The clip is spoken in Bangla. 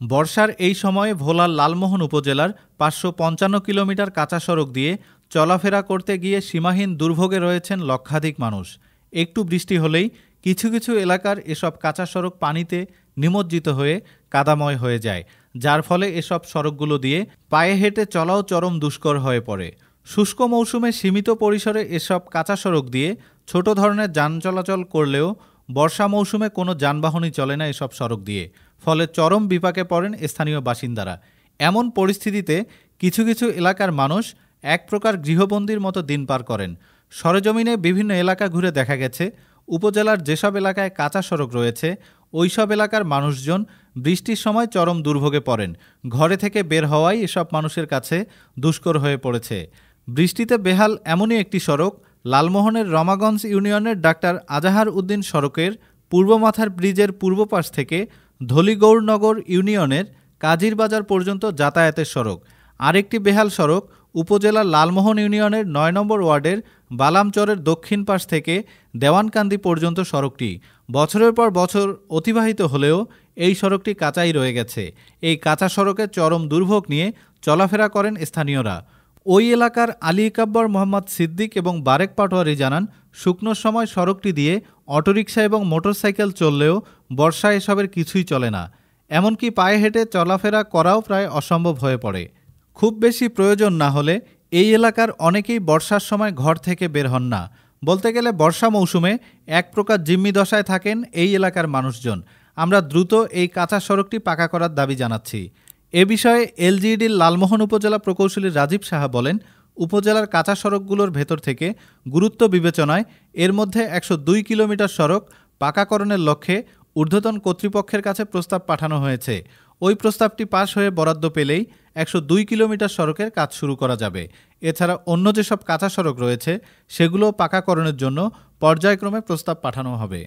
বর্ষার এই সময়ে ভোলার লালমোহন উপজেলার ৫৫৫ কিলোমিটার কাঁচা সড়ক দিয়ে চলাফেরা করতে গিয়ে সীমাহীন দুর্ভোগে রয়েছেন লক্ষাধিক মানুষ। একটু বৃষ্টি হলেই কিছু কিছু এলাকার এসব কাঁচা সড়ক পানিতে নিমজ্জিত হয়ে কাদাময় হয়ে যায়, যার ফলে এসব সড়কগুলো দিয়ে পায়ে হেঁটে চলাও চরম দুষ্কর হয়ে পড়ে। শুষ্ক মৌসুমে সীমিত পরিসরে এসব কাঁচা সড়ক দিয়ে ছোট ধরনের যান চলাচল করলেও বর্ষা মৌসুমে কোনো যানবাহনই চলে না এসব সড়ক দিয়ে, ফলে চরম বিপাকে পড়েন স্থানীয় বাসিন্দারা। এমন পরিস্থিতিতে কিছু কিছু এলাকার মানুষ এক প্রকার গৃহবন্দির মতো দিন পার করেন। সরেজমিনে বিভিন্ন এলাকা ঘুরে দেখা গেছে, উপজেলার যেসব এলাকায় কাঁচা সড়ক রয়েছে ওইসব এলাকার মানুষজন বৃষ্টির সময় চরম দুর্ভোগে পড়েন। ঘরে থেকে বের হওয়াই এসব মানুষের কাছে দুষ্কর হয়ে পড়েছে। বৃষ্টিতে বেহাল এমনই একটি সড়ক লালমোহনের রমাগঞ্জ ইউনিয়নের ডাক্তার আজাহার উদ্দিন সড়কের পূর্ব মাথার ব্রিজের পূর্ব পাশ থেকে ধলিগৌরনগর ইউনিয়নের কাজীর বাজার পর্যন্ত যাতায়াতের সড়ক। আরেকটি বেহাল সড়ক উপজেলার লালমোহন ইউনিয়নের ৯ নম্বর ওয়ার্ডের বালামচরের দক্ষিণ পাশ থেকে দেওয়ানকান্দি পর্যন্ত সড়কটি বছরের পর বছর অতিবাহিত হলেও এই সড়কটি কাঁচাই রয়ে গেছে। এই কাঁচা সড়কে চরম দুর্ভোগ নিয়ে চলাফেরা করেন স্থানীয়রা। ওই এলাকার আলী ইকাব্বর মোহাম্মদ সিদ্দিক এবং বারেক পাটোয়ারি জানান, শুকনোর সময় সড়কটি দিয়ে অটোরিকশা এবং মোটরসাইকেল চললেও বর্ষায় এসবের কিছুই চলে না। এমনকি পায়ে হেঁটে চলাফেরা করাও প্রায় অসম্ভব হয়ে পড়ে। খুব বেশি প্রয়োজন না হলে এই এলাকার অনেকেই বর্ষার সময় ঘর থেকে বের হন না। বলতে গেলে বর্ষা মৌসুমে এক প্রকার জিম্মি দশায় থাকেন এই এলাকার মানুষজন। আমরা দ্রুত এই কাঁচা সড়কটি পাকা করার দাবি জানাচ্ছি। এ বিষয়ে এলজিইডির লালমোহন উপজেলা প্রকৌশলী রাজীব সাহা বলেন, উপজেলার কাঁচা সড়কগুলোর ভেতর থেকে গুরুত্ব বিবেচনায় এর মধ্যে ১০২ কিলোমিটার সড়ক পাকাকরণের লক্ষ্যে ঊর্ধ্বতন কর্তৃপক্ষের কাছে প্রস্তাব পাঠানো হয়েছে। ওই প্রস্তাবটি পাশ হয়ে বরাদ্দ পেলেই ১০২ কিলোমিটার সড়কের কাজ শুরু করা যাবে। এছাড়া অন্য যেসব কাঁচা সড়ক রয়েছে সেগুলো পাকাকরণের জন্য পর্যায়ক্রমে প্রস্তাব পাঠানো হবে।